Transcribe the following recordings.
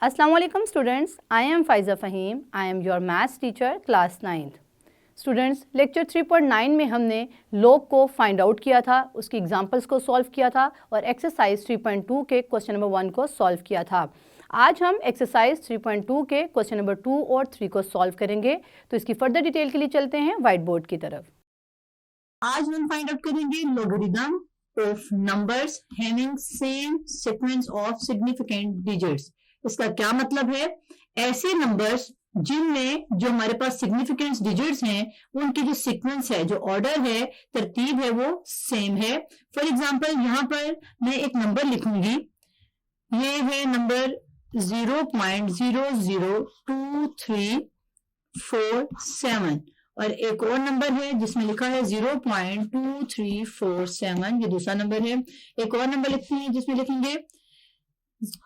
Assalamu alaikum students, I am Faiza Fahim. I am your maths teacher class 9th. Students lecture 3.9 में हमने log को find out किया था, उसकी examples को सॉल्व किया था और एक्सरसाइज 3.2 के क्वेश्चन नंबर 1 को सॉल्व किया था। आज हम एक्सरसाइज 3.2 के क्वेश्चन नंबर 2 और 3 को सॉल्व करेंगे। तो इसकी फर्दर डिटेल के लिए चलते हैं व्हाइट बोर्ड की तरफ। आज हम फाइंड आउट करेंगे logarithm of numbers having same sequence of significant digits. इसका क्या मतलब है? ऐसे नंबर्स जिनमें जो हमारे पास सिग्निफिकेंट डिजिट्स हैं उनकी जो सीक्वेंस है, जो ऑर्डर है, तरतीब है, वो सेम है। फॉर एग्जांपल यहाँ पर मैं एक नंबर लिखूंगी, ये है नंबर 0.002347 और एक और नंबर है जिसमें लिखा है 0.2347, ये दूसरा नंबर है। एक और नंबर लिखते हैं जिसमें लिखेंगे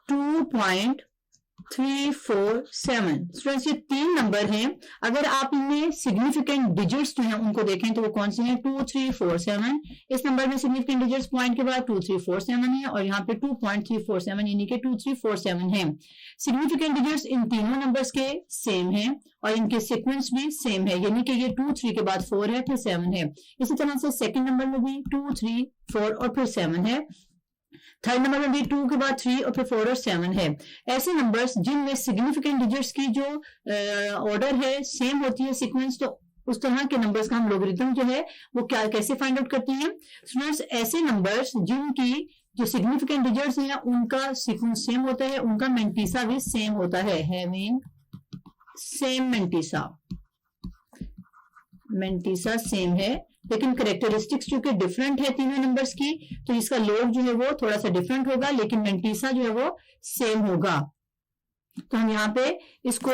2.347। स्टूडेंट्स ये तीन नंबर हैं। अगर आप इनमें सिग्निफिकेंट डिजिट्स जो हैं उनको देखें तो वो कौन से हैं? 2347। इस नंबर में सिग्निफिकेंट डिजिट्स पॉइंट के बाद 2347 है और यहाँ पे 2.347 यानी कि 2347 है। सिग्निफिकेंट डिजिट्स इन तीनों नंबर्स के सेम हैं और इनके सीक्वेंस भी सेम है, यानी कि ये 2 3 के बाद 4 है फिर 7 है। इसी तरह से सेकंड नंबर में भी 2 3 4 और फिर 7 है। थर्ड नंबर में भी 2 के बाद 3 और फिर 4 और 7 है। ऐसे नंबर्स जिनमें सिग्निफिकेंट डिजिट्स की जो ऑर्डर है सेम होती है सीक्वेंस, तो उस तरह के नंबर्स का हम लॉगरिथम जो है वो क्या कैसे फाइंड आउट करते हैं? स्टूडेंट्स ऐसे नंबर्स जिनकी जो सिग्निफिकेंट डिजिट्स हैं उनका सीक्वेंस सेम होता है, उनका मेंटीसा भी सेम होता है। हैविंग सेम मेंटीसा सेम है, लेकिन करेक्टरिस्टिक्स चूंकि डिफरेंट है तीनों नंबर्स की, तो इसका लॉग जो है वो थोड़ा सा डिफरेंट होगा, लेकिन मेंटीसा जो है वो सेम होगा। तो हम यहाँ पे इसको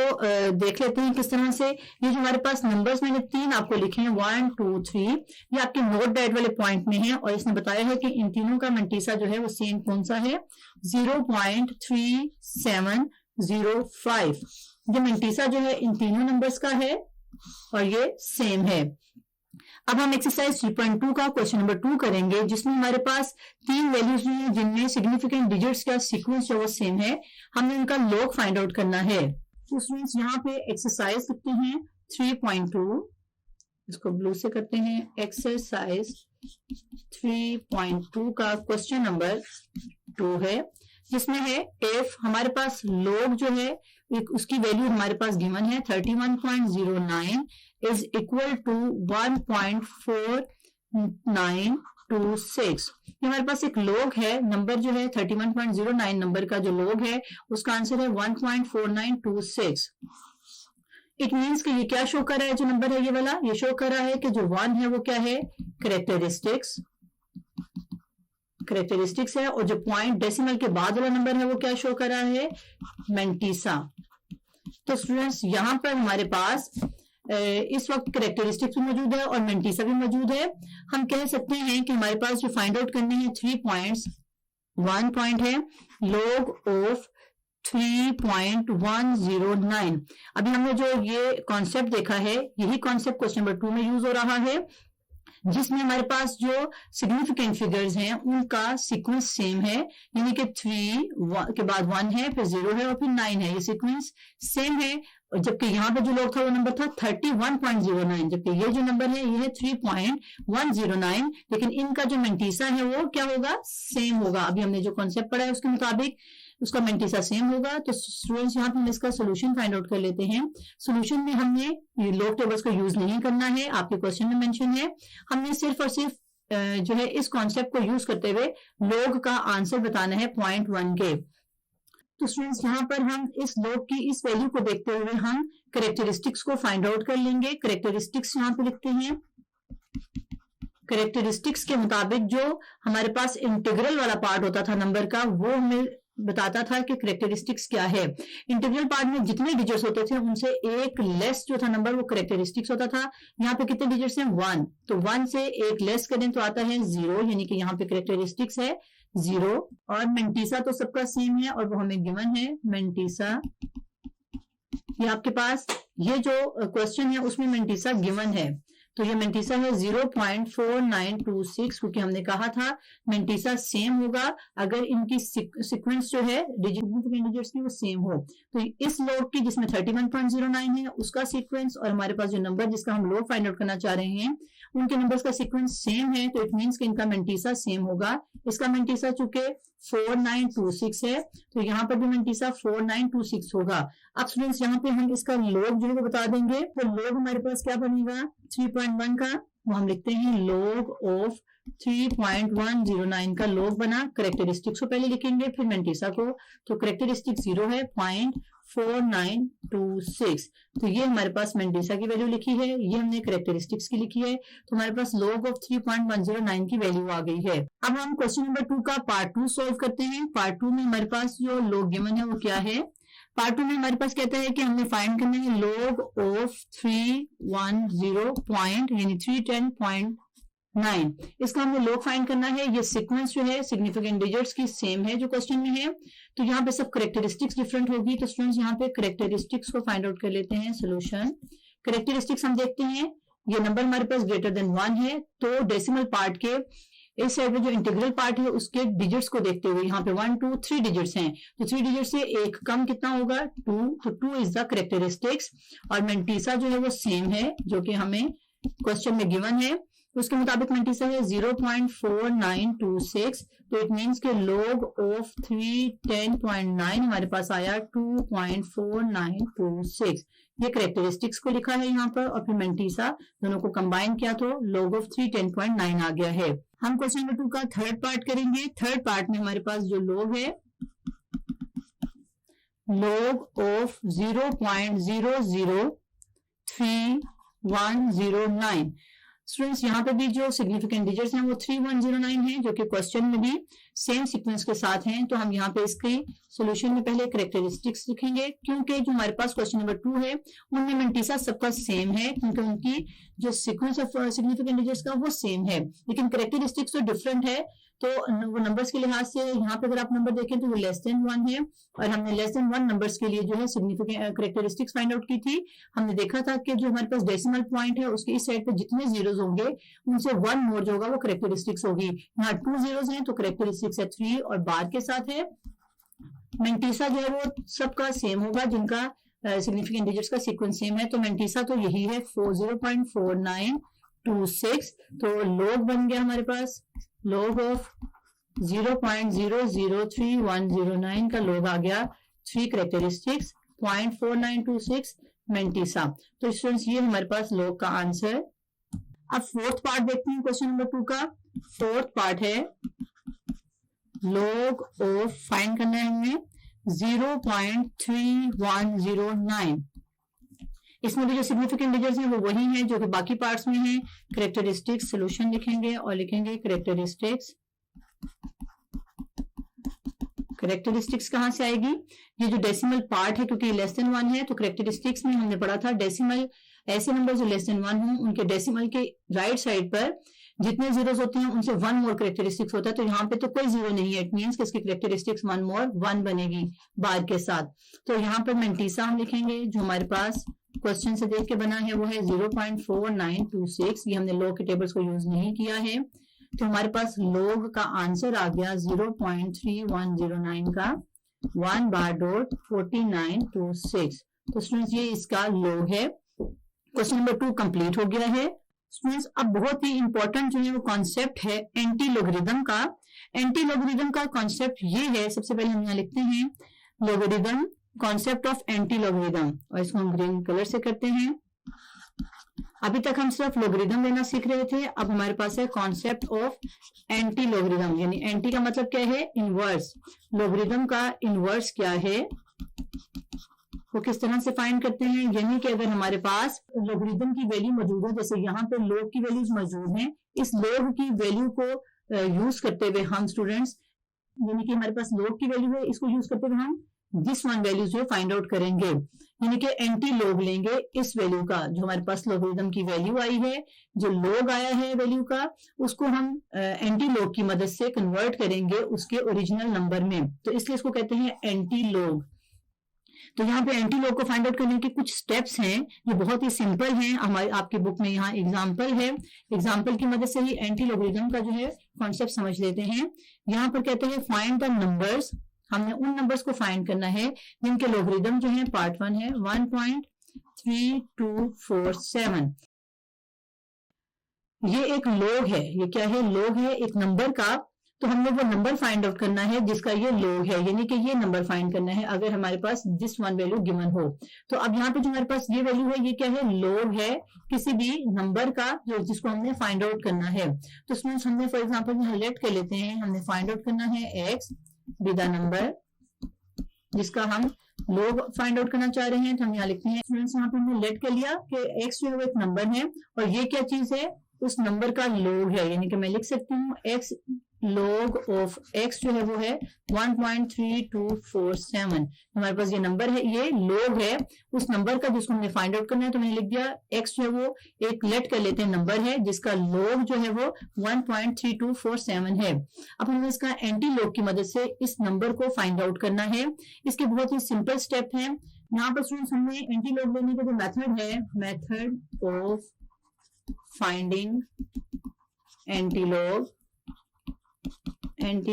देख लेते हैं किस तरह से। ये जो हमारे पास नंबर्स मैंने तीन आपको लिखे हैं 1 2 3, ये आपके नोट पैड वाले पॉइंट में है और इसने बताया है कि इन तीनों का मेंटीसा जो है वो सेम कौन सा है? 0.3705। ये मेंटीसा जो है इन तीनों नंबर्स का है और ये सेम है। अब हम एक्सरसाइज 3.2 का क्वेश्चन नंबर 2 करेंगे, जिसमें हमारे पास तीन वैल्यूज हैं जिनमें सिग्निफिकेंट डिजिट्स का सीक्वेंस जो वो सेम है। हमने उनका लॉग फाइंड आउट करना है। तो स्टूडेंट्स यहाँ पे एक्सरसाइज लिखते हैं 3.2, इसको ब्लू से करते हैं। एक्सरसाइज 3.2 का क्वेश्चन नंबर 2 है, जिसमें है इफ हमारे पास लॉग जो है उसकी वैल्यू हमारे पास गिवन है 31.09 इज इक्वल टू 1.4926। ये हमारे पास एक लॉग है, नंबर जो है 31.09 नंबर का जो लॉग है उसका आंसर है 1.4926। इट मीन्स कि ये क्या शो कर रहा है? जो नंबर है ये वाला, ये शो कर रहा है कि जो 1 है वो क्या है? करेक्टरिस्टिक्स है, और जो पॉइंट डेसिमल के बाद वाला नंबर है वो क्या शो कर रहा है? मेंटीसा। तो स्टूडेंट्स यहाँ पर हमारे पास इस वक्त करेक्टरिस्टिक्स भी मौजूद है और मेंटीसा भी मौजूद है। हम कह सकते हैं कि हमारे पास जो फाइंड आउट करने हैं 3 पॉइंट्स, 1 पॉइंट है लॉग ऑफ 3.109। अभी हमने जो ये कॉन्सेप्ट देखा है, यही कॉन्सेप्ट क्वेश्चन नंबर 2 में यूज हो रहा है, जिसमें हमारे पास जो सिग्निफिकेंट फिगर्स हैं उनका सीक्वेंस सेम है, यानी कि 3 के बाद 1 है, फिर 0 है और फिर 9 है। ये सीक्वेंस सेम है। जबकि यहाँ पे जो लॉग था वो नंबर था 31.09, जबकि ये जो नंबर है ये है 3.109, लेकिन इनका जो मेंटीसा है वो क्या होगा? सेम होगा। अभी हमने जो कॉन्सेप्ट पढ़ा है उसके मुताबिक उसका मेंटीसा सेम होगा। तो स्टूडेंट्स यहाँ पे हम इसका सोल्यूशन फाइंड आउट कर लेते हैं। सोल्यूशन में हमने लॉग टेबल्स को यूज नहीं करना है, आपके क्वेश्चन में मेंशन है। हमने सिर्फ और सिर्फ जो है इस कॉन्सेप्ट को यूज करते हुए लॉग का आंसर बताना है पॉइंट 1 के। तो स्टूडेंट्स यहाँ पर हम इस लॉग की इस वैल्यू को देखते हुए हम करेक्टरिस्टिक्स को फाइंड आउट कर लेंगे। करेक्टरिस्टिक्स यहाँ पे लिखते हैं। करेक्टरिस्टिक्स के मुताबिक जो हमारे पास इंटीग्रल वाला पार्ट होता था नंबर का, वो हमें बताता था कि करेक्टरिस्टिक्स क्या है। इंटीग्रल पार्ट में जितने डिजिट्स होते थे उनसे एक लेस जो था नंबर वो करेक्टरिस्टिक्स होता था। यहाँ पे कितने डिजिट्स हैं? 1, तो 1 से एक लेस करें तो आता है 0, यानी कि यहाँ पे करेक्टरिस्टिक्स है 0। और मेंटीसा तो सबका सेम है और वो हमें गिवन है मेंटीसा। ये आपके पास ये जो क्वेश्चन है उसमें मेंटीसा गिवन है। तो ये मेंटिसा है 0.4926, क्योंकि हमने कहा था मेंटिसा सेम होगा अगर इनकी सीक्वेंस जो है डिजिट्स की वो सेम हो। तो इस लोग की जिसमें 31.09 है उसका सीक्वेंस और हमारे पास जो नंबर जिसका हम लोग फाइंड आउट करना चाह रहे हैं उनके नंबर्स का सीक्वेंस सेम है, तो इट मींस कि इनका मेंटिसा सेम होगा। इसका मेंटिसा चूंकि 4926 है तो यहाँ पर भी मेंटिसा 4926 होगा। अब स्टूडेंट्स यहाँ पे हम इसका लॉग जो है वो बता देंगे, तो लॉग हमारे पास क्या बनेगा 3.1 का, वो हम लिखते हैं लॉग ऑफ 3.109 का लॉग बना। करेक्टरिस्टिक्स को पहले लिखेंगे फिर मेंटिसा को, तो करेक्टरिस्टिक 0 है 0.4926, तो ये हमारे पास मेंटिसा की वैल्यू लिखी है, ये हमने करेक्टरिस्टिक्स की लिखी है, तो हमारे पास लॉग ऑफ 3.109 की वैल्यू आ गई है। अब हम क्वेश्चन नंबर 2 का पार्ट 2 सॉल्व करते हैं। पार्ट 2 में हमारे पास जो लॉग गिवन है वो क्या है। पार्ट 2 में हमारे पास कहता है कि हमें फाइंड करना है लॉग ऑफ 310 पॉइंट यानी 310.9, इसका हमें लॉग फाइंड करना है। ये सीक्वेंस जो है सिग्निफिकेंट डिजिट्स की सेम है जो क्वेश्चन में है, तो यहाँ पे सब करेक्टरिस्टिक्स डिफरेंट होगी। तो स्टूडेंट्स यहाँ पे करेक्टरिस्टिक्स को फाइंड आउट कर लेते हैं। सोल्यूशन करेक्टरिस्टिक्स हम देखते हैं, ये नंबर हमारे पास ग्रेटर देन 1 है, तो डेसिमल पार्ट के इस साइड में जो इंटीग्रल पार्ट है उसके डिजिट्स को देखते हुए यहाँ पे 1 2 3 डिजिट्स हैं, तो 3 डिजिट से एक कम कितना होगा 2, तो 2 इज द करेक्टरिस्टिक्स। और मेंटिसा जो है वो सेम है जो कि हमें क्वेश्चन में गिवन है, उसके मुताबिक मेंटिसा है 0.4926, तो इट मींस के लॉग ऑफ 310.9 हमारे पास आया 2.4926। ये करेक्टरिस्टिक्स को लिखा है यहाँ पर और फिर मेंटिसा दोनों को कंबाइन किया तो लॉग ऑफ 310.9 आ गया है। हम क्वेश्चन नंबर 2 का थर्ड पार्ट करेंगे। थर्ड पार्ट में हमारे पास जो लॉग है लॉग ऑफ 0.0031109। स्टूडेंट्स यहाँ पे भी जो सिग्निफिकेंट डिजिट्स हैं वो 3109 है जो कि क्वेश्चन में भी सेम सीक्वेंस के साथ हैं, तो हम यहाँ पे इसके सॉल्यूशन में पहले करेक्टरिस्टिक्स लिखेंगे, क्योंकि जो हमारे पास क्वेश्चन नंबर 2 है उनमें मेंटिसा सबका सेम है क्योंकि उनकी जो सीक्वेंस ऑफ सिग्निफिकेंट डिजिट्स का वो सेम है, लेकिन करेक्टरिस्टिक्स तो डिफरेंट है। तो वो नंबर्स के लिहाज से यहाँ पे अगर आप नंबर देखें तो वो लेस देन 1 है और हमने लेस देन 1 नंबर्स के लिए जो है सिग्निफिकेंट करेक्टरिस्टिक्स फाइंड आउट की थी। हमने देखा था कि जो हमारे पास डेसिमल पॉइंट है उसके इस साइड पे जितने जीरोस होंगे उनसे 1 मोर जो होगा वो करेक्टरिस्टिक्स होगी। यहाँ 2 जीरोस हैं तो करेक्टरिस्टिक्स है 3 और बार के साथ है। मेंटिसा जो है वो सबका सेम होगा जिनका सिग्निफिकेंट डिजिट्स का सीक्वेंस सेम है, तो मेंटिसा तो यही है 0.4926, तो लॉग बन गया हमारे पास लॉग ऑफ 0.003109 का लॉग आ गया 3 करेक्टरिस्टिक्स 0.4926 मेंटिसा। तो स्टूडेंट्स ये हमारे पास लॉग का आंसर। अब फोर्थ पार्ट देखते हैं क्वेश्चन नंबर 2 का। फोर्थ पार्ट है लॉग ऑफ फाइंड करना है हमें 0.3109। इसमें भी जो सिग्निफिकेंट डिजिट्स हैं वो वही हैं जो कि बाकी पार्ट्स में हैं। करेक्टरिस्टिक्स सॉल्यूशन लिखेंगे और लिखेंगे करेक्टरिस्टिक्स। करेक्टरिस्टिक्स कहां से आएगी, ये जो डेसिमल पार्ट है क्योंकि लेस देन 1 है तो करेक्टरिस्टिक्स में हमने पढ़ा था डेसिमल ऐसे नंबर जो लेस देन 1 हो उनके डेसिमल के राइट साइड पर जितने जीरोस होते हैं उनसे 1 मोर करेक्टरिस्टिक्स होता है, तो यहाँ पे तो कोई जीरो नहीं है, इट मींस कि इसकी करेक्टरिस्टिक्स 1 मोर 1 बनेगी बार के साथ। तो यहाँ पर मेंटिसा हम लिखेंगे जो हमारे पास क्वेश्चन से देख के बना है वो है 0.4926। ये हमने लॉग के टेबल्स को यूज नहीं किया है, तो हमारे पास लॉग का आंसर आ गया 0.3109 का 1 बार डॉट 4926। तो स्टूडेंट्स ये इसका लॉग है। क्वेश्चन नंबर 2 कंप्लीट हो गया है। स्टूडेंट्स अब बहुत ही इंपॉर्टेंट जो है वो कॉन्सेप्ट है एंटी लॉगरिदम का। एंटी लॉगरिदम का कॉन्सेप्ट ये है, सबसे पहले हम यहाँ लिखते हैं logarithm, concept of anti logarithm, और इसको हम ग्रीन कलर से करते हैं। अभी तक हम सिर्फ लॉगरिदम लेना सीख रहे थे, अब हमारे पास है कॉन्सेप्ट ऑफ एंटी लॉगरिदम, यानी एंटी का मतलब क्या है इनवर्स। लॉगरिदम का इनवर्स क्या है वो किस तरह से फाइंड करते हैं, यानी कि अगर हमारे पास लॉगरिदम की वैल्यू मौजूद है, जैसे यहाँ पे लॉग की वैल्यूज मौजूद हैं, इस लॉग की वैल्यू को यूज करते हुए हम स्टूडेंट्स, यानी कि हमारे पास लॉग की वैल्यू है, इसको यूज करते हुए हम दिस वन वैल्यूज जो फाइंड आउट करेंगे, यानी कि एंटी लॉग लेंगे इस वैल्यू का जो हमारे पास लॉगरिदम की वैल्यू आई है, जो लॉग आया है वैल्यू का, उसको हम एंटी लॉग की मदद से कन्वर्ट करेंगे उसके ओरिजिनल नंबर में, तो इसलिए इसको कहते हैं एंटी लॉग। तो यहाँ पे एंटी लॉग को फाइंड आउट करने के कुछ स्टेप्स हैं जो बहुत ही सिंपल हैं। हमारी आपकी बुक में यहाँ एग्जाम्पल है, एग्जाम्पल की मदद से ही एंटी लॉगरिथम का जो है कॉन्सेप्ट समझ लेते हैं। यहाँ पर कहते हैं फाइंड द नंबर्स, हमने उन नंबर्स को फाइंड करना है जिनके लॉगरिथम जो है पार्ट 1 है 1.3247। ये एक लॉग है, ये क्या है, लॉग है एक नंबर का। तो हमने वो नंबर फाइंड आउट करना है जिसका ये लॉग है, यानी कि ये नंबर फाइंड करना है अगर हमारे पास दिस वन वैल्यू गिवन हो। तो अब यहाँ पे जो हमारे पास ये वैल्यू है ये क्या है, लॉग है किसी भी नंबर का जो जिसको हमने फाइंड आउट करना है। तो इसमें हमने फॉर एग्जांपल यहाँ लेट कर लेते हैं, हमने फाइंड आउट करना है x विद अ नंबर जिसका हम लॉग फाइंड आउट करना चाह रहे हैं। तो हम यहाँ लिखते हैं स्टूडेंट्स, यहाँ पे हमने लेट कर लिया कि x जो है वो एक नंबर है और ये क्या चीज है, उस नंबर का लॉग है, यानी कि मैं लिख सकती हूँ x log ऑफ x जो है वो है 1.3247। हमारे पास ये नंबर है, ये log है उस नंबर का जिसको हमने फाइंड आउट करना है। तो मैंने लिख दिया x जो है वो एक लेट कर लेते हैं नंबर है जिसका log जो है वो 1.3247 है। अब हमें इसका एंटी लॉग की मदद से इस नंबर को फाइंड आउट करना है। इसके बहुत ही सिंपल स्टेप है। यहाँ पर स्टूडेंट्स हमने एंटी लॉग लेने का जो मेथड है, method of finding anti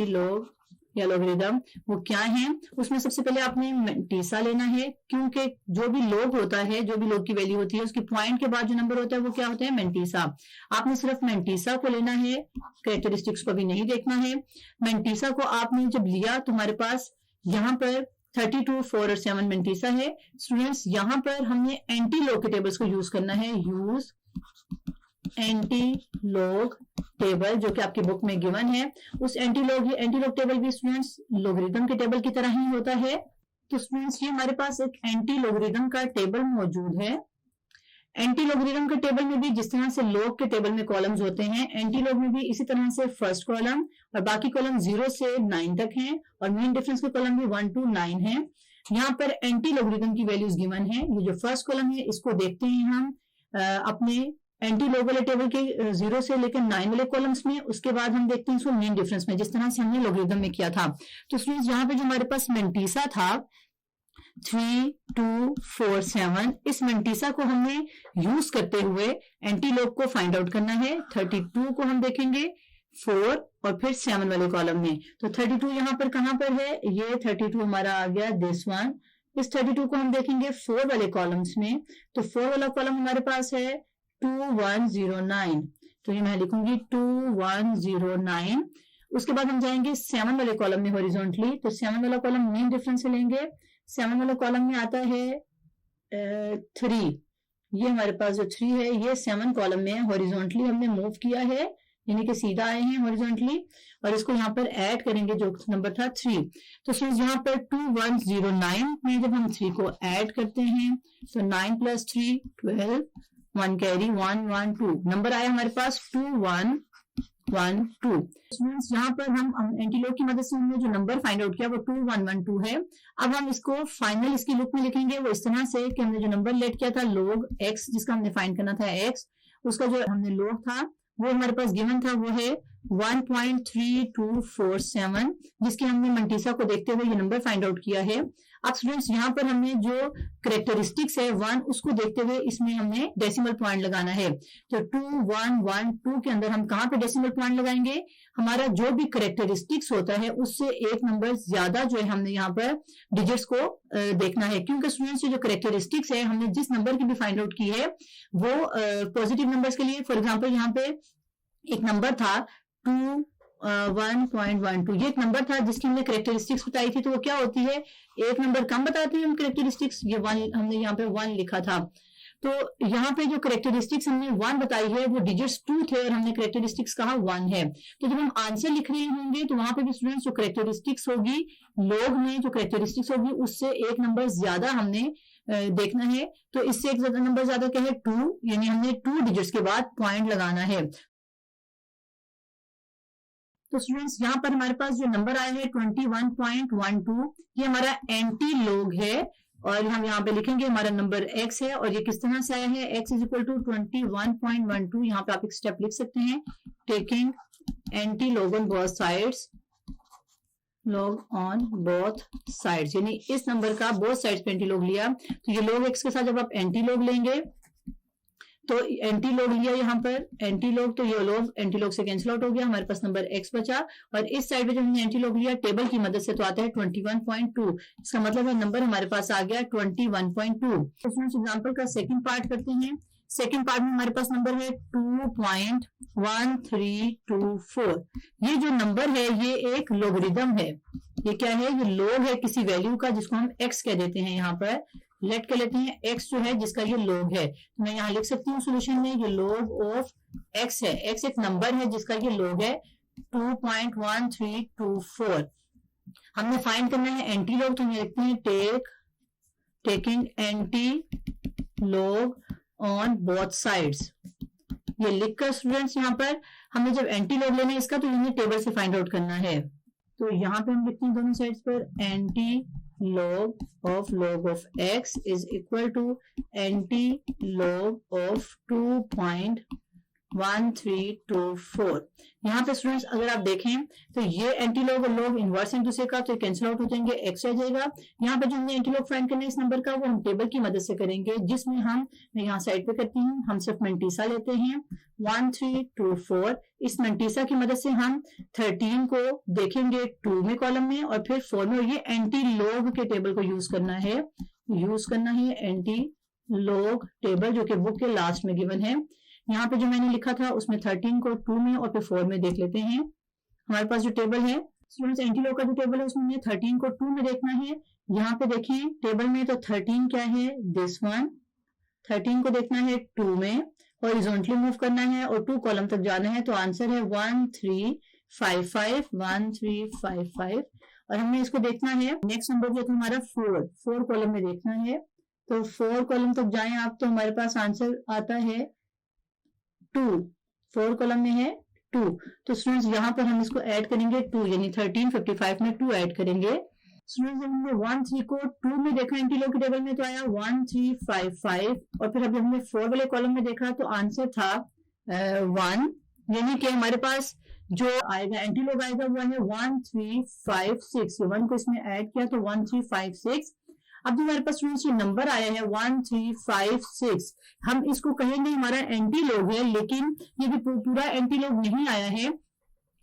log या लॉगरिथम, वो क्या है, उसमें सबसे पहले आपने मेंटीसा लेना है, क्योंकि जो भी लॉग होता है, जो भी लॉग की वैल्यू होती है उसकी पॉइंट के बाद जो नंबर होता है वो क्या होता है, मेंटीसा। आपने सिर्फ मेंटीसा को लेना है, कैरेक्टरिस्टिक्स को भी नहीं देखना है। मेंटीसा को आपने जब लिया तो हमारे पास यहाँ पर 32, 4 और 7 मेंटीसा है। स्टूडेंट्स यहाँ पर हमने एंटी लॉग के टेबल्स को यूज करना है, यूज एंटी लॉग टेबल जो कि आपकी बुक में गिवन है। उस एंटी लॉग टेबल भी स्टूडेंट्स लॉगरिथम के टेबल की तरह ही होता है। तो स्टूडेंट्स ये हमारे पास एक एंटी लॉगरिथम का टेबल मौजूद है। एंटी लॉगरिथम के टेबल में भी जिस तरह से लॉग के टेबल में कॉलम्स होते हैं, एंटी लॉग में भी इसी तरह से फर्स्ट कॉलम और बाकी कॉलम 0 से 9 तक हैं और मीन डिफरेंस के कॉलम भी 1 to 9 है। यहाँ पर एंटी लॉगरिथम की वैल्यूज गिवन है। ये जो फर्स्ट कॉलम है इसको देखते हैं हम अपने एंटी लॉग वाले टेबल के 0 से लेकर 9 वाले कॉलम्स में, उसके बाद हम देखते हैं इसको मीन डिफरेंस में, जिस तरह से हमने लॉगरिथम में किया था। तो स्टूडेंट्स यहाँ पे जो हमारे पास मेंटीसा था 3, 2, 4, 7, इस मेंटीसा को हमने यूज करते हुए एंटी लॉग को फाइंड आउट करना है। 32 को हम देखेंगे 4 और फिर 7 वाले कॉलम में। तो 32 यहाँ पर कहां पर है, ये 32 हमारा आ गया दिस वन। इस 32 को हम देखेंगे 4 वाले कॉलम्स में। तो 4 वाला कॉलम हमारे पास है 2109, तो ये मैं लिखूंगी 2109। उसके बाद हम जाएंगे 7 वाले कॉलम में हॉरिजॉन्टली। तो 7 वाला कॉलम मेन डिफरेंस से लेंगे। 7 वाला कॉलम में आता है 3, ये हमारे पास जो 3 है ये 7 कॉलम में हॉरिजॉन्टली हमने मूव किया है, यानी कि सीधा आए हैं हॉरिजॉन्टली, और इसको यहाँ पर ऐड करेंगे जो नंबर था 3। तो यहाँ पर 2109 में जब हम 3 को ऐड करते हैं तो 9 + 3 12, 1 कैरी 112, नंबर आया हमारे पास 2112। यहाँ पर हम एंटी लॉग की मदद से हमने जो नंबर फाइंड आउट किया वो 2112 है। अब हम इसको फाइनल इसकी लुक में लिखेंगे वो इस तरह से कि हमने जो नंबर लेट किया था log x, जिसका हमने फाइंड करना था x, उसका जो हमने log था वो हमारे पास गिवन था वो है 1.3247, जिसके हमने मेंटीसा को देखते हुए ये नंबर फाइंड आउट किया है। अब स्टूडेंट्स यहाँ पर हमने जो करेक्टरिस्टिक्स है 1, उसको देखते हुए इसमें हमने डेसिमल पॉइंट लगाना है। तो 2112 के अंदर हम कहाँ पे डेसिमल पॉइंट लगाएंगे, हमारा जो भी करेक्टरिस्टिक्स होता है उससे एक नंबर ज्यादा जो है हमने यहाँ पर डिजिट्स को देखना है, क्योंकि स्टूडेंट्स जो करेक्टरिस्टिक्स है हमने जिस नंबर की भी फाइंड आउट की है वो पॉजिटिव नंबर्स के लिए, फॉर एग्जाम्पल यहाँ पे एक नंबर था 1.12, ये एक नंबर था जिसकी हमने करेक्टरिस्टिक्स बताई थी। तो वो क्या होती है, एक नंबर कम बताते हैं हम करेक्टरिस्टिक्स, ये 1 हमने यहाँ पे 1 लिखा था। तो यहाँ पे जो करेक्टरिस्टिक्स हमने 1 बताई है वो डिजिट्स 2 थे और हमने करेक्टरिस्टिक्स कहा 1 है। तो जब हम आंसर लिख रहे होंगे तो वहां पे भी स्टूडेंट्स जो करेक्टरिस्टिक्स होगी लॉग में, जो करेक्टरिस्टिक्स होगी उससे एक नंबर ज्यादा हमने देखना है। तो इससे एक नंबर ज्यादा क्या है 2, यानी हमने 2 डिजिट्स के बाद पॉइंट लगाना है। तो स्टूडेंट्स यहाँ पर हमारे पास जो नंबर आया है 21.12, ये हमारा एंटी लॉग है और हम यहाँ पे लिखेंगे हमारा नंबर x है और ये किस तरह से आया है, x = 21.12। यहाँ पे आप एक स्टेप लिख सकते हैं, taking anti log on both sides, log on both sides, यानी इस नंबर का बोथ साइड्स पे एंटी लॉग लिया, तो ये log x के साथ जब आप एंटी लॉग लेंगे तो एंटी लॉग लिया यहाँ पर एंटी लॉग, तो ये लॉग एंटी लॉग से कैंसिल आउट हो गया, हमारे पास नंबर x बचा। और इस साइड पे जब हमने एंटी लॉग लिया टेबल की मदद से तो आता है 21.2, इसका मतलब है नंबर हमारे पास आ गया 21.2। एग्जाम्पल का सेकंड पार्ट करते हैं। सेकंड पार्ट में हमारे पास नंबर है 2.1324। ये जो नंबर है ये एक लोगरिदम है, ये क्या है, ये log है किसी वैल्यू का जिसको हम x कह देते हैं। यहाँ पर लेट कर लेते हैं x जो है जिसका ये log है, तो मैं यहाँ लिख सकती हूँ सोल्यूशन में ये log ऑफ x है। x एक नंबर है जिसका ये log है 2.1324। हमने फाइंड करना है एंटी लॉग, तो हम लिखते हैं taking anti log on both sides. ये लिखकर स्टूडेंट्स यहाँ पर हमें जब एंटी लॉग लेना है इसका तो इन्हें टेबल से फाइंड आउट करना है। तो यहाँ पे हम लिखते हैं दोनों साइड्स पर anti log of x is equal to anti log of 2.1324। यहाँ पे स्टूडेंट्स अगर आप देखें तो ये एंटी लॉग और लॉग इनवर्स एक दूसरे का, तो कैंसिल आउट हो जाएंगे, x रह जाएगा। यहाँ पे जो हमने एंटी लॉग फाइंड करना है इस नंबर का वो हम टेबल की मदद से करेंगे, जिसमें मैं यहाँ साइड पे करती हूँ, हम सिर्फ मंटीसा लेते हैं 1324। इस मंटीसा की मदद से हम 13 को देखेंगे 2 में कॉलम में और फिर 4 में, और ये एंटी लॉग के टेबल को यूज करना है एंटी लॉग टेबल जो कि बुक के लास्ट में गिवन है। यहाँ पे जो मैंने लिखा था उसमें 13 को 2 में और फिर 4 में देख लेते हैं। हमारे पास जो टेबल है स्टूडेंट्स एंटी लॉग का जो टेबल है उसमें 13 को 2 में देखना है। यहाँ पे देखें टेबल में तो 13 क्या है, दिस वन, 13 को देखना है 2 में, हॉरिजॉन्टली मूव करना है और 2 कॉलम तक जाना है, तो आंसर है 1355। और हमने इसको देखना है नेक्स्ट नंबर जो हमारा 4 कॉलम में देखना है, तो 4 कॉलम तक जाएं आप तो हमारे पास आंसर आता है 2। 4 कॉलम में है 2, तो स्टूडेंट्स यहाँ पर हम इसको ऐड करेंगे 2, यानी 1355 में 2 ऐड करेंगे। स्टूडेंट्स हमने 13 को 2 में देखा एंटी लॉग के टेबल में तो आया 1355, और फिर अभी हमने 4 वाले कॉलम में देखा तो आंसर था 1, यानी कि हमारे पास जो आएगा एंटी लॉग आएगा वो है 1356। 1 को इसमें ऐड किया तो 1356। अब जो हमारे पास स्टूडेंट्स ये नंबर आया है 1356, हम इसको कहेंगे हमारा एंटी लॉग है, लेकिन ये भी पूरा एंटी लॉग नहीं आया है।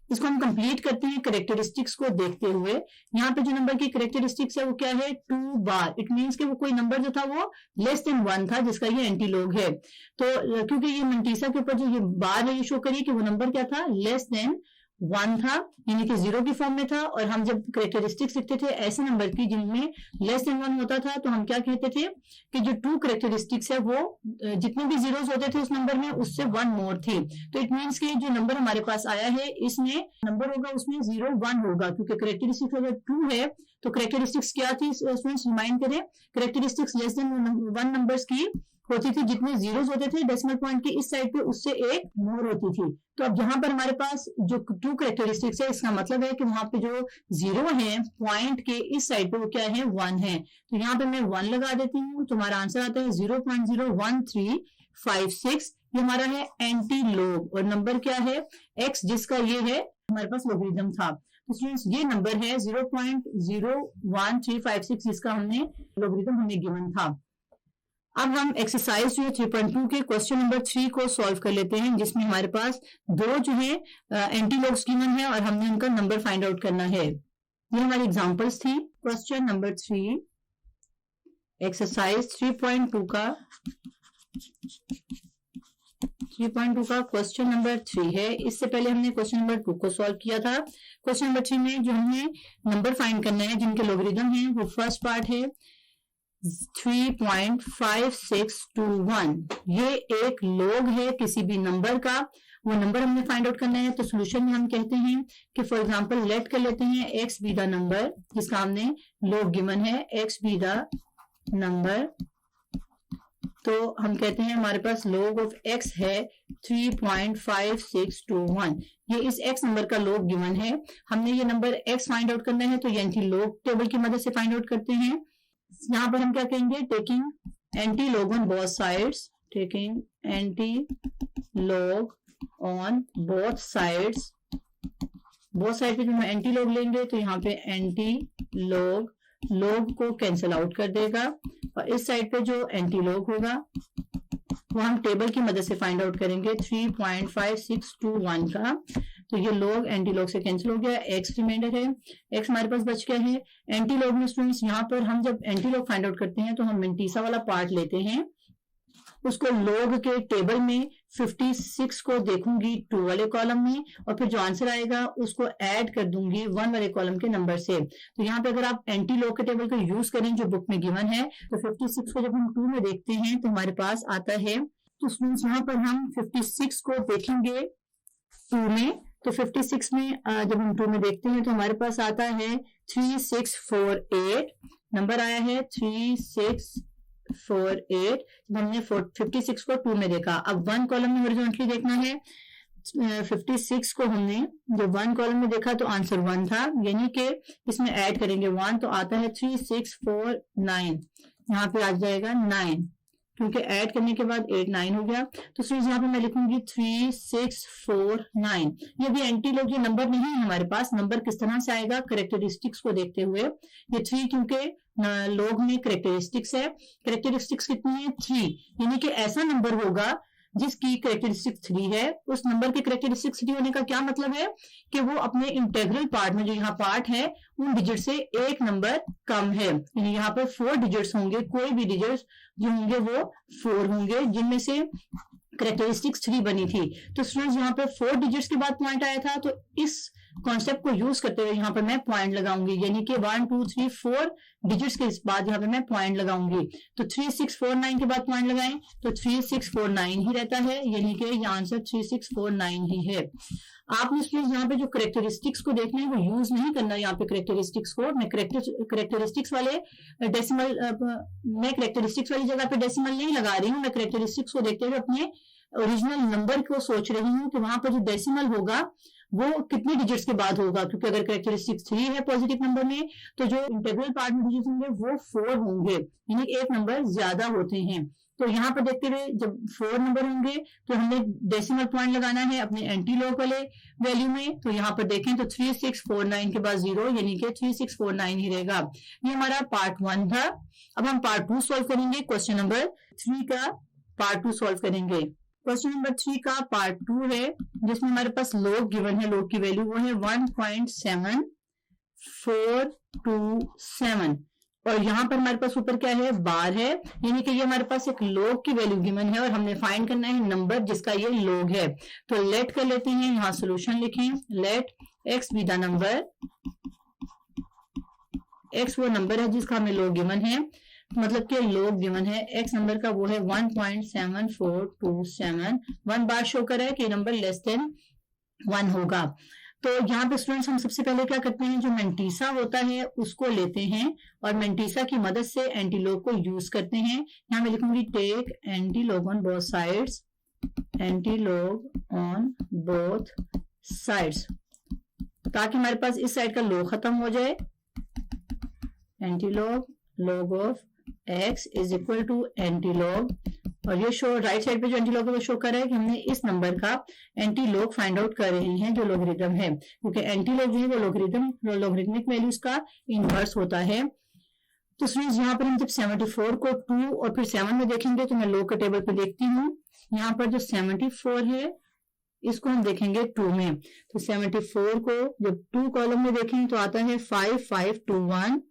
इसको हम कंप्लीट करते हैं करेक्टरिस्टिक्स को देखते हुए। यहाँ पे जो नंबर की करेक्टरिस्टिक्स है वो क्या है, 2 बार। इट मींस कि वो कोई नंबर जो था वो लेस देन 1 था जिसका ये एंटी लॉग है। तो क्योंकि ये मंटीसा के ऊपर जो ये बार है ये शो करिए कि वो नंबर क्या था, लेस देन 1 था, यानी कि 0 की फॉर्म में था। और हम जब करेक्टरिस्टिक्स लिखते थे ऐसे नंबर की जिनमें लेस देन 1 होता था तो हम क्या कहते थे कि जो 2 करेक्टरिस्टिक्स है वो जितने भी जीरोस होते थे उस नंबर में उससे 1 मोर थी। तो इट मींस कि जो नंबर हमारे पास आया है इसमें नंबर होगा उसमें 0 1 होगा, क्योंकि करेक्टरिस्टिक्स अगर 2 है तो करेक्टरिस्टिक्स क्या थी स्टूडेंट्स, रिमाइंड करें, करेक्टरिस्टिक्स लेस देन 1 नंबर्स की होती थी, जितने जीरोस होते थे डेसिमल पॉइंट के इस साइड पे उससे एक मोर होती थी। तो अब यहाँ पर हमारे पास जो 2 करेक्टरिस्टिक्स है इसका मतलब है कि वहां पे जो 0 है पॉइंट के इस साइड पे वो क्या है, 1 है। तो यहाँ पे मैं 1 लगा देती हूँ तो हमारा आंसर आता है 0.01356। ये हमारा है एंटी लॉग, और नंबर क्या है x, जिसका ये है हमारे पास लोगरिथम था। तो स्टूडेंट्स ये नंबर है 0.01356 जिसका हमने लोगरिथम हमें गिवन था। अब हम एक्सरसाइज जो है 3.2 के क्वेश्चन नंबर 3 को सॉल्व कर लेते हैं, जिसमें हमारे पास 2 जो है एंटी लॉग्स गिवन है और हमने उनका नंबर फाइंड आउट करना है। ये हमारी एग्जांपल्स थी। क्वेश्चन नंबर 3 एक्सरसाइज 3.2 का क्वेश्चन नंबर 3 है। इससे पहले हमने क्वेश्चन नंबर 2 को सॉल्व किया था। क्वेश्चन नंबर 3 में जो हमें नंबर फाइंड करना है जिनके लोगरिथम है वो फर्स्ट पार्ट है 3.5621। ये एक लॉग है किसी भी नंबर का, वो नंबर हमने फाइंड आउट करना है। तो सोल्यूशन में हम कहते हैं कि फॉर एग्जांपल लेट कर लेते हैं x बी द नंबर जिसका हमने लॉग गिवन है, x बी द नंबर। तो हम कहते हैं हमारे पास लॉग ऑफ x है 3.5621। ये इस x नंबर का लॉग गिवन है। हमने ये नंबर x फाइंड आउट करना है तो ये एंटी लॉग टेबल की मदद से फाइंड आउट करते हैं। यहाँ पर हम क्या कहेंगे, taking anti log on both sides, taking anti log on both sides both side पे जो हम एंटी लॉग लेंगे तो यहाँ पे एंटी लॉग लॉग को कैंसिल आउट कर देगा, और इस साइड पे जो एंटी लॉग होगा वो हम टेबल की मदद से फाइंड आउट करेंगे 3.5621 का। तो ये लॉग एंटी लॉग से कैंसिल हो गया, एक्स रिमाइंडर है, एक्स हमारे पास बच गया है। एंटी लॉग में स्टूडेंट्स यहाँ पर हम जब एंटी लॉग फाइंड आउट करते हैं तो हम मेंटीसा वाला पार्ट लेते हैं, उसको लॉग के टेबल में 56 को देखूंगी 2 वाले कॉलम में, और फिर जो आंसर आएगा उसको ऐड कर दूंगी 1 वाले कॉलम के नंबर से। तो यहाँ पे अगर आप एंटी लॉग के टेबल को यूज करें जो बुक में गिवन है, तो 56 को जब हम 2 में देखते हैं तो हमारे पास आता है, तो स्टूडेंट्स यहाँ पर हम 56 को देखेंगे 2 में, तो 56 में जब हम 2 में देखते हैं तो हमारे पास आता है 3648, नंबर आया है 3648। हमने 56 को 2 में देखा। अब 1 कॉलम में हॉरिजॉन्टली देखना है, 56 को हमने जब 1 कॉलम में देखा तो आंसर 1 था, यानी कि इसमें ऐड करेंगे 1 तो आता है 3649, यहाँ पे आ जाएगा 9, क्योंकि ऐड करने के बाद 8 9 हो गया। तो स्टूडेंट्स यहाँ पे मैं लिखूंगी 3649। ये भी एंटी लॉग, ये नंबर नहीं है हमारे पास, नंबर किस तरह से आएगा करेक्टरिस्टिक्स को देखते हुए। ये 3 क्योंकि लॉग में करेक्टरिस्टिक्स है, करेक्टरिस्टिक्स कितनी है 3, यानी कि ऐसा नंबर होगा जिसकी करेक्टरिस्टिक्स 3 है। उस नंबर के करेक्टरिस्टिक्स 3 होने का क्या मतलब है कि वो अपने इंटेग्रल पार्ट में, जो यहाँ पार्ट है, उन डिजिट से एक नंबर कम है, यानी यहाँ पर 4 डिजिट्स होंगे, कोई भी डिजिट्स जो होंगे वो 4 होंगे, जिनमें से करेक्टरिस्टिक्स 3 बनी थी। तो स्टूडेंट्स यहाँ पे 4 डिजिट्स के बाद पॉइंट आया था, तो इस कॉन्सेप्ट को यूज करते हुए यहाँ पर मैं पॉइंट लगाऊंगी, यानी कि 1 2 3 4 डिजिट्स के बाद यहाँ पे मैं पॉइंट लगाऊंगी। तो 3649 के बाद पॉइंट लगाएं तो 3649 ही रहता है, यानी कि ये आंसर 3649 ही है। आपने स्टूडेंट्स यहाँ पे जो करेक्टरिस्टिक्स को देखना है वो यूज नहीं करना, यहाँ पे करेक्टरिस्टिक्स को मैं करेक्टरिस्टिक्स वाले डेसिमल, मैं करेक्टरिस्टिक्स वाली जगह पे डेसिमल नहीं लगा रही हूँ, मैं करेक्टरिस्टिक्स को देखते हुए अपने ओरिजिनल नंबर को सोच रही हूँ कि वहां पर जो डेसिमल होगा वो कितने डिजिट्स के बाद होगा, क्योंकि अगर करेक्टरिस्टिक्स 3 है पॉजिटिव नंबर में तो जो इंटीग्रल पार्ट में डिजिट्स होंगे वो 4 होंगे, यानी एक नंबर ज्यादा होते हैं। तो यहाँ पर देखते हुए जब 4 नंबर होंगे तो हमने डेसिमल पॉइंट लगाना है अपने एंटी लॉग वाले वैल्यू में। तो यहाँ पर देखें तो 3649 के बाद 0, यानी कि 3649 ही रहेगा। ये हमारा पार्ट 1 था। अब हम पार्ट 2 सॉल्व करेंगे, क्वेश्चन नंबर 3 का पार्ट 2 सॉल्व करेंगे। क्वेश्चन नंबर 3 का पार्ट 2 है, जिसमें हमारे पास लॉग गिवन है, लॉग की वैल्यू वो है 1.7427, और यहाँ पर हमारे पास ऊपर क्या है, बार है, यानी कि ये हमारे पास एक लॉग की वैल्यू गिवन है और हमने फाइंड करना है नंबर जिसका ये लॉग है। तो लेट कर लेते हैं, यहाँ सोल्यूशन लिखें, let x be the number, x वो नंबर है जिसका हमें लॉग गिवन है, मतलब कि लॉग गिवन है एक्स नंबर का वो है 1.7427, 1 बार शो कर रहा है कि नंबर लेस देन 1 होगा। तो यहाँ पे स्टूडेंट्स हम सबसे पहले क्या करते हैं, जो मेंटीसा होता है उसको लेते हैं और मेंटीसा की मदद से एंटी लॉग को यूज करते हैं। यहाँ मैं लिखूंगी take anti log on both sides, anti log on both sides, ताकि हमारे पास इस साइड का लॉग खत्म हो जाए। Anti log of x is equal to anti log, और ये शो राइट साइड पे जो एंटी लॉग है वो शो कर रहा है कि हमने इस नंबर का एंटी लॉग फाइंड आउट कर रहे हैं जो लॉगरिथम है, क्योंकि एंटी लॉग जो है वो लॉगरिथमिक वैल्यूज का इनवर्स होता है। तो स्टूडेंट्स यहाँ पर हम जब 74 को 2 और फिर 7 में देखेंगे तो मैं लॉग के टेबल पे देखती हूँ, यहाँ पर जो 74 है इसको हम देखेंगे 2 में। तो 74 को जब 2 कॉलम में देखें तो आता है 5521,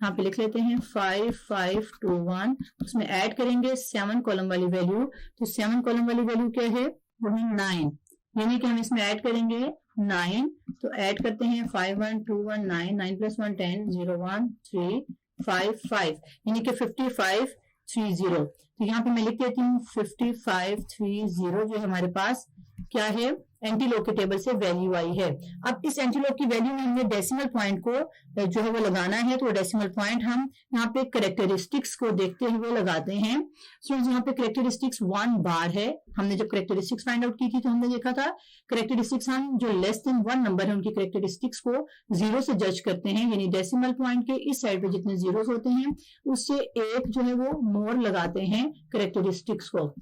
यहाँ पे लिख लेते हैं 5521, उसमें ऐड करेंगे 7 कॉलम वाली वैल्यू। तो 7 कॉलम वाली वैल्यू क्या है, वो है 9, यानी कि हम इसमें ऐड करेंगे 9। तो ऐड करते हैं 51219, 9 + 1 10, 01355, यानी कि 5530। तो यहाँ पे मैं लिख देती हूँ 5530 जो हमारे पास क्या है, एंटी लॉग के टेबल से वैल्यू आई है। अब इस एंटी लॉग की वैल्यू में हमने डेसिमल पॉइंट को जो है वो लगाना है, तो डेसिमल पॉइंट हम यहाँ पे करेक्टरिस्टिक्स को देखते हुए लगाते हैं। सो यहाँ पे करेक्टरिस्टिक्स 1 बार है। हमने जब करेक्टरिस्टिक्स फाइंड आउट की थी तो हमने देखा था करेक्टरिस्टिक्स हम जो लेस देन 1 नंबर है उनकी करेक्टरिस्टिक्स को 0 से जज करते हैं, यानी डेसिमल पॉइंट के इस साइड पे जितने जीरोस होते हैं उससे एक जो है वो मोर लगाते हैं करेक्टरिस्टिक्स को।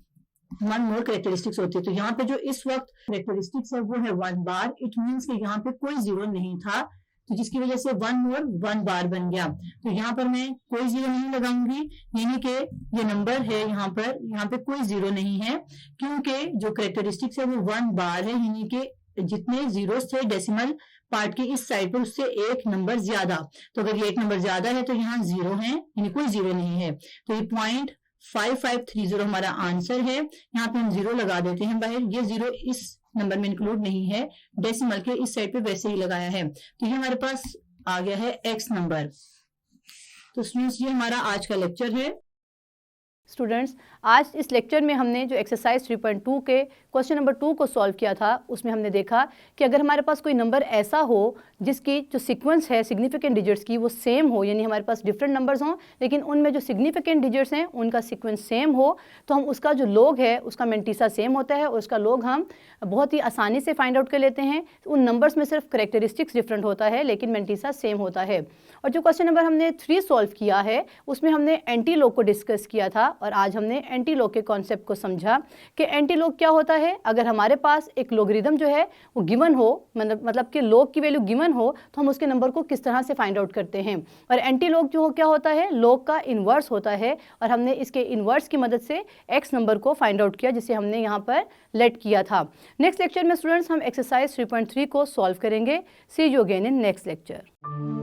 वन मोर करेक्टरिस्टिक्स होती है। तो यहाँ पे जो इस वक्त करेक्टरिस्टिक्स है वो है 1 बार। इट मीन्स कि यहाँ पे कोई जीरो नहीं था, तो जिसकी वजह से 1 मोर 1 बार बन गया। तो यहाँ पर मैं कोई जीरो नहीं लगाऊंगी, यानी कि ये नंबर है यहाँ पे कोई जीरो नहीं है, क्योंकि जो करेक्टरिस्टिक्स है वो 1 बार है, यानी कि जितने जीरोस थे डेसिमल पार्ट की इस साइड पर उससे एक नंबर ज्यादा। तो अगर ये एक नंबर ज्यादा है तो यहाँ जीरो है, यानी कोई जीरो नहीं है। तो ये 0.5530 हमारा आंसर है। यहाँ पे हम जीरो लगा देते हैं बाहर, ये जीरो इस नंबर में इंक्लूड नहीं है, डेसिमल के इस साइड पे वैसे ही लगाया है। तो ये हमारे पास आ गया है x नंबर। तो स्टूडेंट्स ये हमारा आज का लेक्चर है। स्टूडेंट्स, आज इस लेक्चर में हमने जो एक्सरसाइज 3.2 के क्वेश्चन नंबर 2 को सॉल्व किया था, उसमें हमने देखा कि अगर हमारे पास कोई नंबर ऐसा हो जिसकी जो सीक्वेंस है सिग्निफिकेंट डिजिट्स की वो सेम हो, यानी हमारे पास डिफरेंट नंबर्स हों लेकिन उनमें जो सिग्निफिकेंट डिजिट्स हैं उनका सीक्वेंस सेम हो, तो हम उसका जो लोग है उसका मेंटीसा सेम होता है और उसका लोग हम बहुत ही आसानी से फाइंड आउट कर लेते हैं। उन नंबर्स में सिर्फ करेक्टरिस्टिक्स डिफरेंट होता है लेकिन मेंटीसा सेम होता है। और जो क्वेश्चन नंबर हमने 3 सॉल्व किया है उसमें हमने एंटी लॉग को डिस्कस किया था और आज हमने एंटी लॉग के कॉन्सेप्ट को समझा कि एंटी लॉग क्या होता है। अगर हमारे पास एक लॉगरिथम जो है वो गिवन हो, मतलब कि लॉग की वैल्यू गिवन हो, तो हम उसके नंबर को किस तरह से फाइंड आउट करते हैं। और एंटी लॉग जो क्या होता है, लॉग का इन्वर्स होता है और हमने इसके इन्वर्स की मदद से एक्स नंबर को फाइंड आउट किया जिसे हमने यहाँ पर लेट किया था। नेक्स्ट लेक्चर में स्टूडेंट्स हम एक्सरसाइज 3.3 को सॉल्व करेंगे। See you again in next lecture.